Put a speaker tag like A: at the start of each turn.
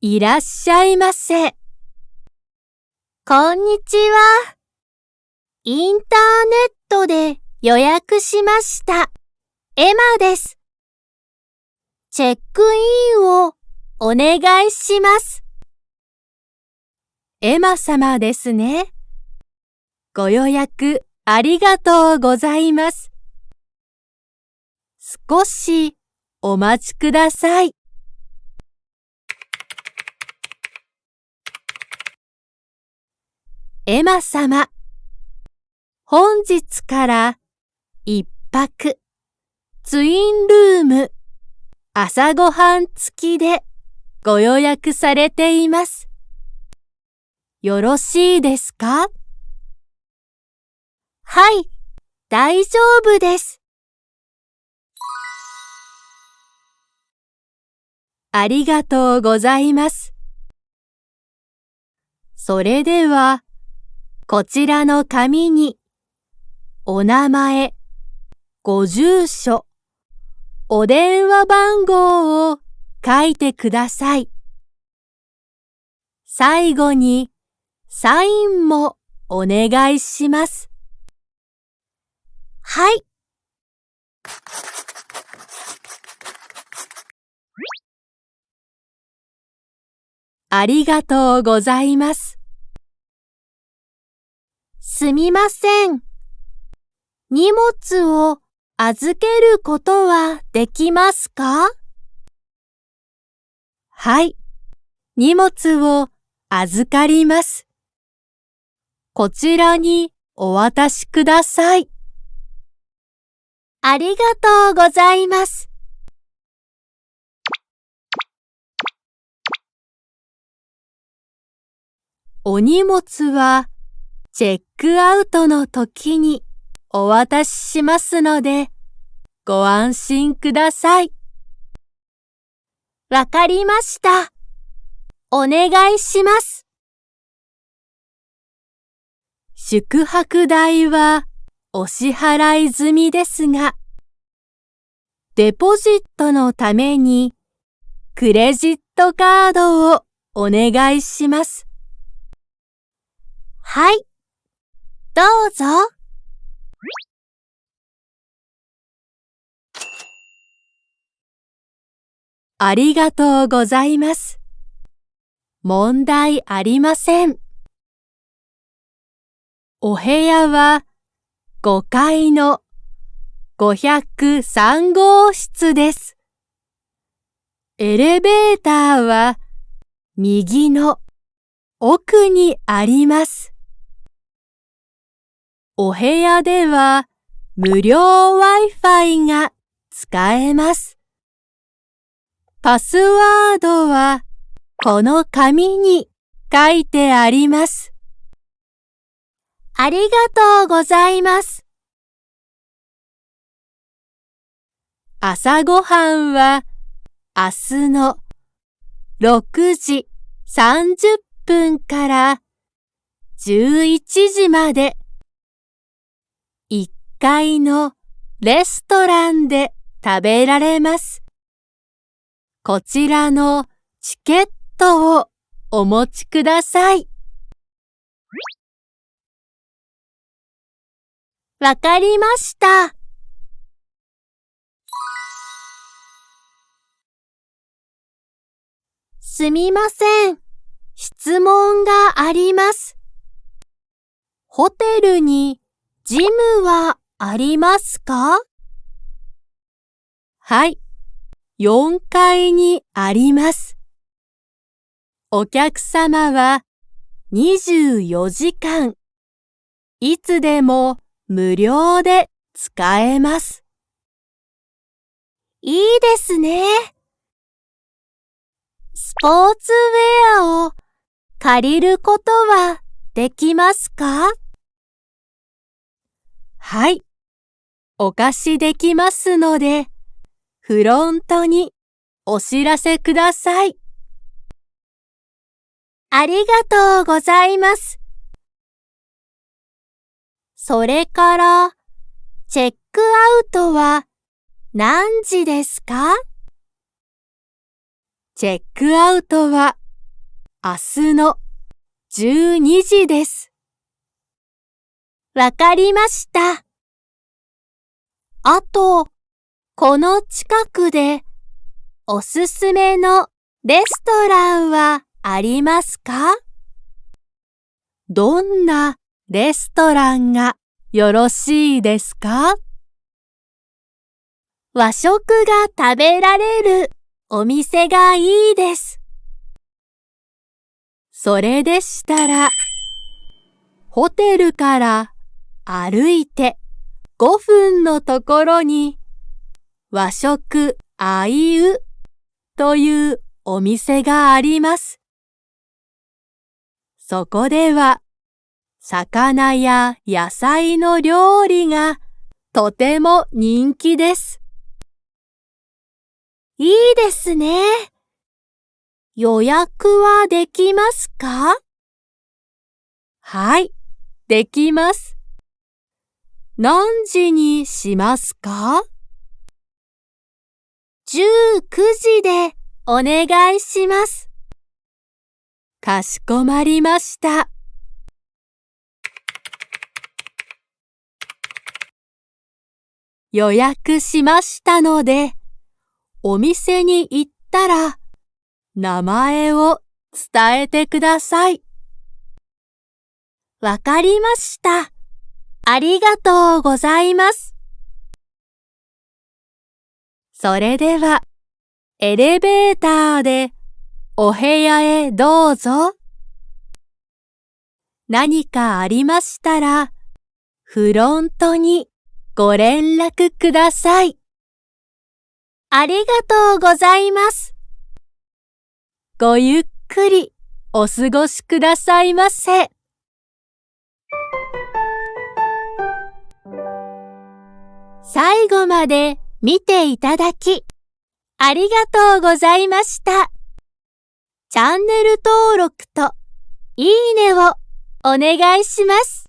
A: いらっしゃいませ。こんにちは。インターネットで予約しました。エマです。チェックインをお願いします。エマ様ですね。ご予約ありがとうございます。少しお待ちください。エマ様、本日から一泊、ツインルーム、朝ごはん付きでご予約されています。よろしいですか？はい、大丈夫です。ありがとうございます。それでは、こちらの紙に、お名前、ご住所、お電話番号を書いてください。最後に、サインもお願いします。はい。ありがとうございます。すみません。荷物を預けることはできますか？はい。荷物を預かります。こちらにお渡しください。ありがとうございます。お荷物はチェックアウトの時にお渡ししますので、ご安心ください。わかりました。お願いします。宿泊代はお支払い済みですが、デポジットのためにクレジットカードをお願いします。はい、どうぞ。ありがとうございます。問題ありません。お部屋は5階の503号室です。エレベーターは右の奥にあります。お部屋では無料 Wi-Fi が使えます。パスワードはこの紙に書いてあります。ありがとうございます。朝ごはんは明日の6時30分から11時まで1階のレストランで食べられます。こちらのチケットをお持ちください。わかりました。すみません。質問があります。ホテルにジムはありますか？はい、4階にあります。お客様は24時間、いつでも無料で使えます。いいですね。スポーツウェアを借りることはできますか？はい、お貸しできますので、フロントにお知らせください。ありがとうございます。それから、チェックアウトは何時ですか？チェックアウトは明日の12時です。わかりました。あと、この近くでおすすめのレストランはありますか？どんなレストランがよろしいですか？和食が食べられるお店がいいです。それでしたら、ホテルから歩いて5分のところに和食あいうというお店があります。そこでは魚や野菜の料理がとても人気です。いいですね。予約はできますか？はい、できます。何時にしますか？19時でお願いします。かしこまりました。予約しましたので、お店に行ったら名前を伝えてください。わかりました。ありがとうございます。それでは、エレベーターでお部屋へどうぞ。何かありましたら、フロントにご連絡ください。ありがとうございます。ごゆっくりお過ごしくださいませ。最後まで見ていただき、ありがとうございました。チャンネル登録といいねをお願いします。